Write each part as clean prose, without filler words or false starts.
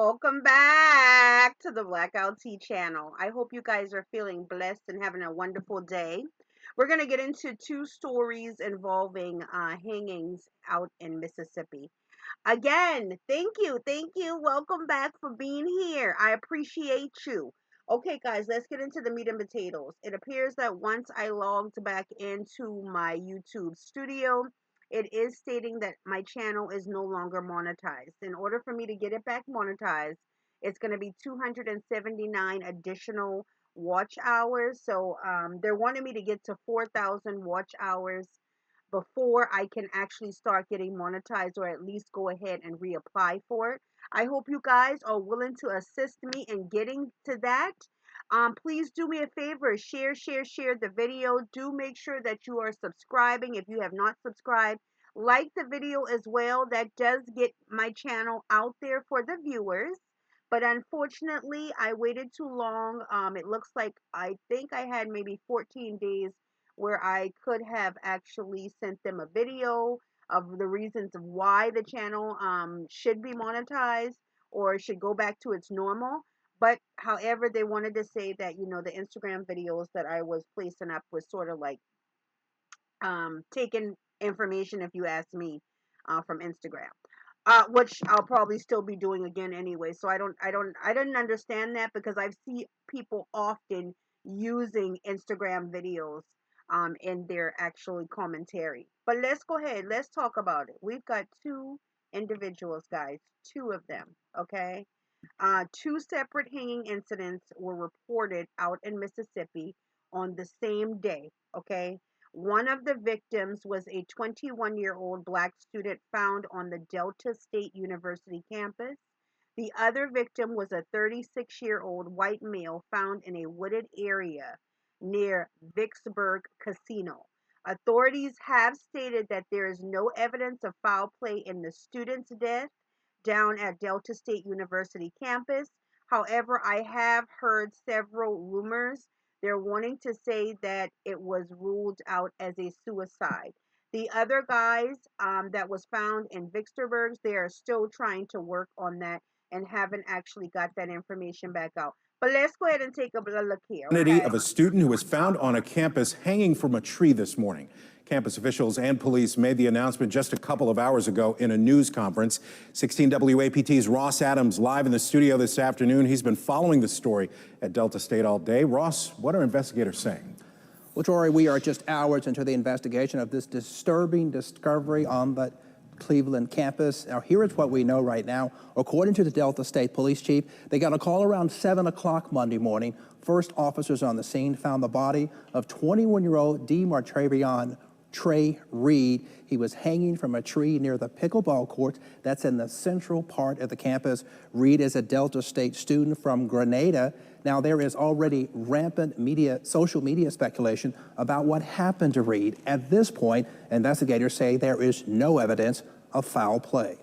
Welcome back to the Blackout Tea channel. I hope you guys are feeling blessed and having a wonderful day. We're going to get into two stories involving hangings out in Mississippi. Again, thank you. Thank you. Welcome back for being here. I appreciate you. Okay, guys, let's get into the meat and potatoes. It appears that once I logged back into my YouTube studio, it is stating that my channel is no longer monetized. In order for me to get it back monetized, it's going to be 279 additional watch hours. So they're wanting me to get to 4,000 watch hours before I can actually start getting monetized, or at least go ahead and reapply for it. I hope you guys are willing to assist me in getting to that. Please do me a favor, share the video. Do make sure that you are subscribing if you have not subscribed. Like the video as well. That does get my channel out there for the viewers. But unfortunately, I waited too long. It looks like I think I had maybe 14 days where I could have actually sent them a video of the reasons of why the channel should be monetized or should go back to its normal. But however, they wanted to say that, the Instagram videos that I was placing up was sort of like taking information, if you ask me, from Instagram. Which I'll probably still be doing again anyway. So I didn't understand that, because I've seen people often using Instagram videos in their actually commentary. But let's go ahead, let's talk about it. We've got two individuals, guys, two of them, okay? Two separate hanging incidents were reported out in Mississippi on the same day, okay? One of the victims was a 21-year-old black student found on the Delta State University campus. The other victim was a 36-year-old white male found in a wooded area near Vicksburg Casino. Authorities have stated that there is no evidence of foul play in the student's death down at Delta State University campus. However, I have heard several rumors. They're wanting to say that it was ruled out as a suicide. The other guys that was found in Vicksburg, they are still trying to work on that and haven't actually got that information back out. But let's go ahead and take a look here, Identity okay? of a student who was found on a campus hanging from a tree this morning. Campus officials and police made the announcement just a couple of hours ago in a news conference. 16 WAPT's Ross Adams live in the studio this afternoon. He's been following the story at Delta State all day. Ross, what are investigators saying? Well, Troy, we are just hours into the investigation of this disturbing discovery on the Cleveland campus. Now, here is what we know right now. According to the Delta State Police Chief, they got a call around 7 o'clock Monday morning. First officers on the scene found the body of 21-year-old DeMartravion Trey Reed. He was hanging from a tree near the pickleball court that's in the central part of the campus. Reed is a Delta State student from Grenada. Now, there is already rampant social media speculation about what happened to Reed. At this point, investigators say there is no evidence of foul play.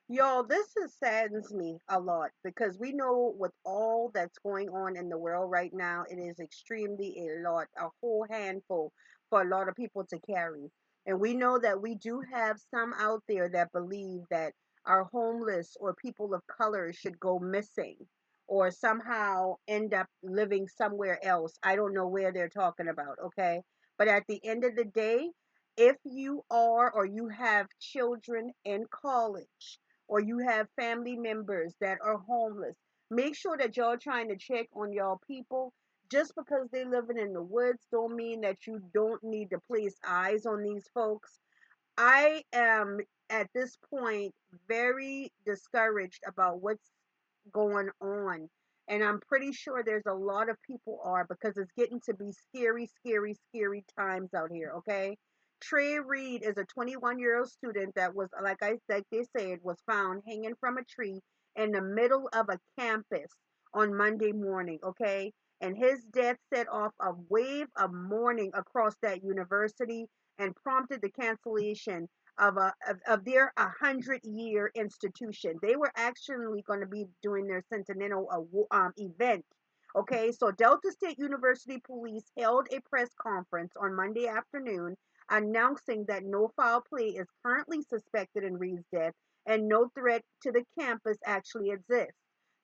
Y'all, this saddens me a lot, because we know with all that's going on in the world right now, it is extremely a lot, a whole handful for a lot of people to carry. And we know that we do have some out there that believe that our homeless or people of color should go missing or somehow end up living somewhere else. I don't know where they're talking about, okay? But at the end of the day, if you are or you have children in college, or you have family members that are homeless, make sure that y'all trying to check on y'all people. Just because they living in the woods don't mean that you don't need to place eyes on these folks. I am at this point very discouraged about what's going on. And I'm pretty sure there's a lot of people are, because it's getting to be scary times out here, okay? Trey Reed is a 21-year-old student that was, like they said, was found hanging from a tree in the middle of a campus on Monday morning, okay? And his death set off a wave of mourning across that university and prompted the cancellation of their 100-year institution. They were actually going to be doing their centennial event. Okay, so Delta State University police held a press conference on Monday afternoon announcing that no foul play is currently suspected in Reed's death and no threat to the campus actually exists.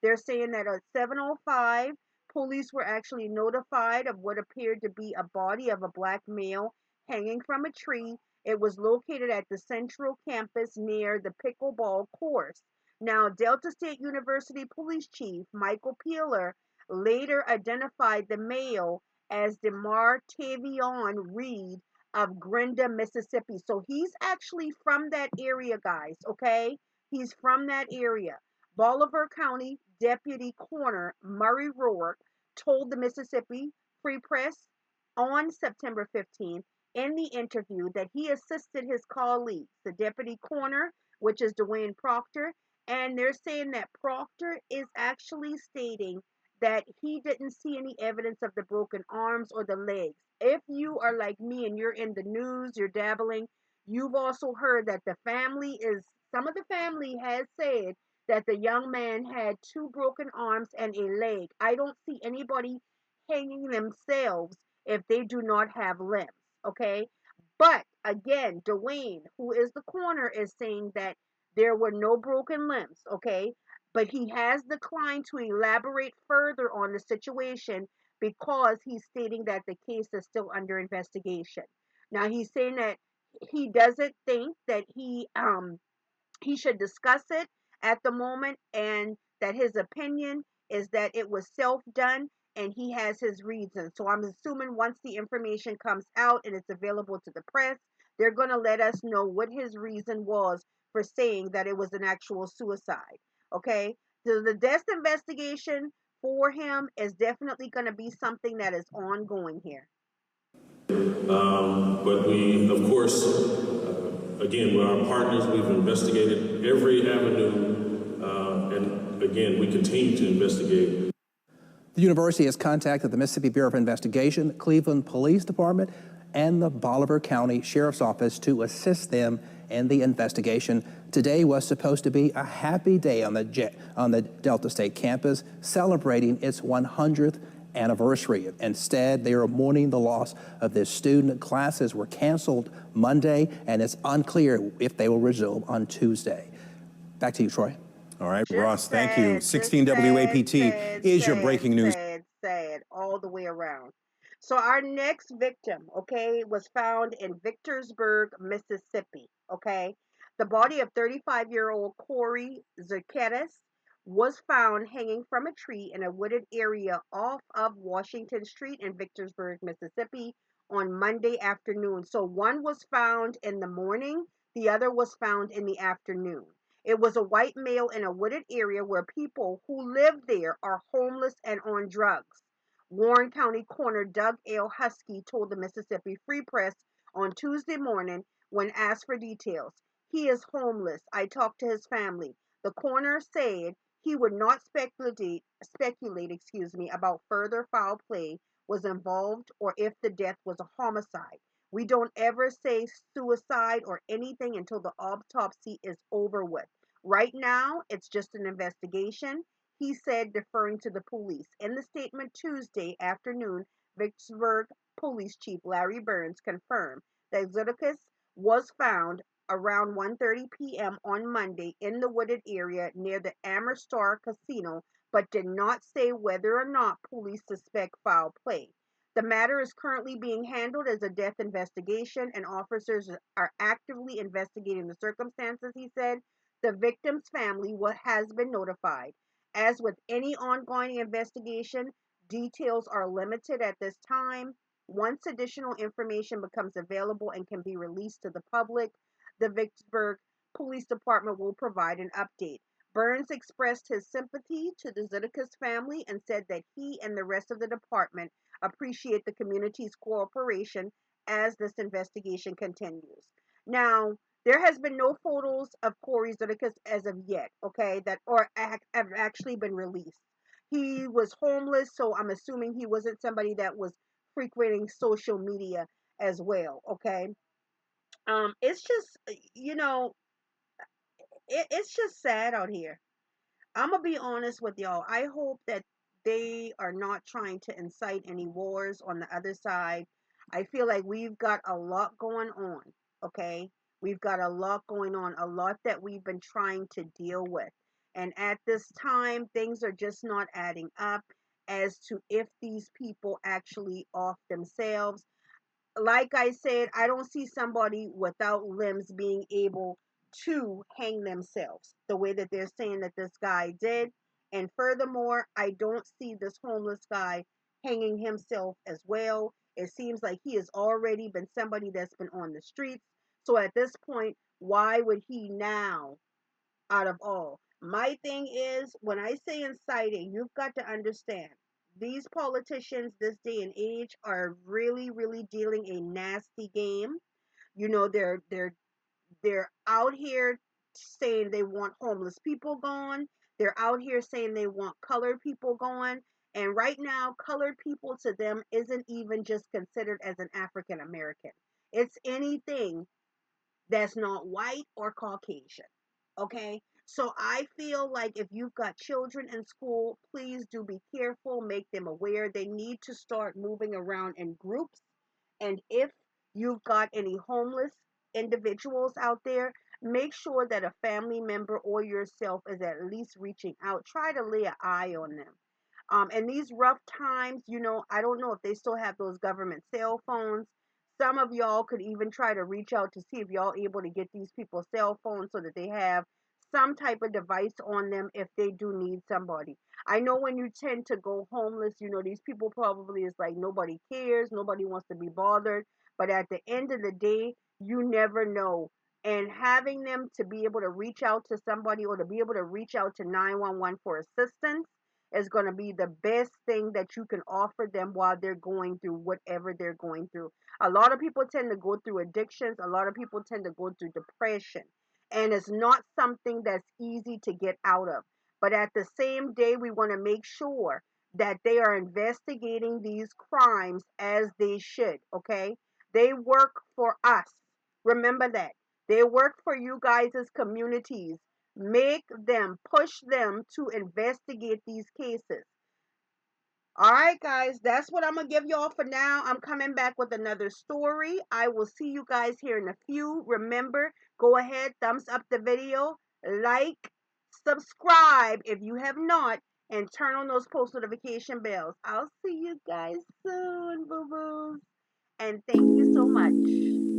They're saying that at 7:05, police were actually notified of what appeared to be a body of a black male hanging from a tree. It was located at the central campus near the pickleball course. Now, Delta State University Police Chief Michael Peeler later identified the male as DeMar Tavion Reed of Grenda, Mississippi. So he's actually from that area, guys, okay? He's from that area. Bolivar County Deputy Coroner Murray Rourke told the Mississippi Free Press on September 15th in the interview that he assisted his colleagues, the deputy coroner, which is Dwayne Proctor, and they're saying that Proctor is actually stating that he didn't see any evidence of the broken arms or the legs. If you are like me and you're in the news, you're dabbling, you've also heard that some of the family has said that the young man had two broken arms and a leg. I don't see anybody hanging themselves if they do not have limbs, okay? But again, Dwayne, who is the coroner, is saying that there were no broken limbs, okay? But he has declined to elaborate further on the situation because he's stating that the case is still under investigation. Now he's saying that he doesn't think that he should discuss it at the moment, and that his opinion is that it was self done and he has his reasons. So I'm assuming once the information comes out and it's available to the press, they're going to let us know what his reason was for saying that it was an actual suicide. Okay? So the death investigation for him is definitely going to be something that is ongoing here. But we, of course, again, with our partners, we've investigated every avenue, and again, we continue to investigate. The university has contacted the Mississippi Bureau of Investigation, Cleveland Police Department, and the Bolivar County Sheriff's Office to assist them in the investigation. Today was supposed to be a happy day on the Delta State campus, celebrating its 100th anniversary. Instead, they are mourning the loss of this student. Classes were canceled Monday, and it's unclear if they will resume on Tuesday. Back to you, Troy. All right, Just Ross, thank sad, you. just 16 WAPT is your breaking news. Sad all the way around. So our next victim, okay, was found in Victorsburg, Mississippi, okay? The body of 35-year-old Corey Zerketis was found hanging from a tree in a wooded area off of Washington Street in Victorsburg, Mississippi on Monday afternoon. So one was found in the morning, the other was found in the afternoon. It was a white male in a wooded area where people who live there are homeless and on drugs. Warren County Coroner Doug L. Husky told the Mississippi Free Press on Tuesday morning when asked for details. He is homeless. I talked to his family. The coroner said he would not speculate, about further foul play was involved or if the death was a homicide. We don't ever say suicide or anything until the autopsy is over with. Right now, it's just an investigation, he said, deferring to the police. In the statement Tuesday afternoon, Vicksburg Police Chief Larry Burns confirmed that Zudakis was found around 1:30 p.m. on Monday in the wooded area near the Amerstar Casino, but did not say whether or not police suspect foul play. The matter is currently being handled as a death investigation, and officers are actively investigating the circumstances, he said. The victim's family has been notified. As with any ongoing investigation, details are limited at this time. Once additional information becomes available and can be released to the public, the Vicksburg Police Department will provide an update. Burns expressed his sympathy to the Zudakis family and said that he and the rest of the department appreciate the community's cooperation as this investigation continues. Now, there has been no photos of Corey Zudakis as of yet, okay, have actually been released. He was homeless, so I'm assuming he wasn't somebody that was frequenting social media as well, okay? It's just, it's just sad out here. I'm gonna be honest with y'all. I hope that they are not trying to incite any wars on the other side. I feel like we've got a lot going on, okay? We've got a lot going on, a lot that we've been trying to deal with. And at this time, things are just not adding up as to if these people actually off themselves. Like I said, I don't see somebody without limbs being able to hang themselves the way that they're saying that this guy did. And furthermore, I don't see this homeless guy hanging himself as well. It seems like he has already been somebody that's been on the streets. So at this point, why would he now, out of all? My thing is, when I say inciting, you've got to understand these politicians this day and age are really, really dealing a nasty game. You know, they're out here saying they want homeless people gone. They're out here saying they want colored people gone. And right now, colored people to them isn't even just considered as an African American. It's anything that's not white or Caucasian. Okay? So I feel like if you've got children in school, please do be careful, make them aware. They need to start moving around in groups. And if you've got any homeless individuals out there, make sure that a family member or yourself is at least reaching out. Try to lay an eye on them. And these rough times, I don't know if they still have those government cell phones. Some of y'all could even try to reach out to see if y'all able to get these people cell phones so that they have some type of device on them if they do need somebody. I know when you tend to go homeless, these people probably is like nobody cares, nobody wants to be bothered. But at the end of the day, you never know. And having them to be able to reach out to somebody or to be able to reach out to 911 for assistance is going to be the best thing that you can offer them while they're going through whatever they're going through. A lot of people tend to go through addictions, a lot of people tend to go through depression, and it's not something that's easy to get out of. But at the same day, we want to make sure that they are investigating these crimes as they should, okay? They work for us. Remember that. They work for you guys as communities. Make them, push them to investigate these cases. All right, guys, that's what I'm going to give y'all for now. I'm coming back with another story. I will see you guys here in a few. Remember, go ahead, thumbs up the video, like, subscribe if you have not, and turn on those post notification bells. I'll see you guys soon, boo boos. And thank you so much.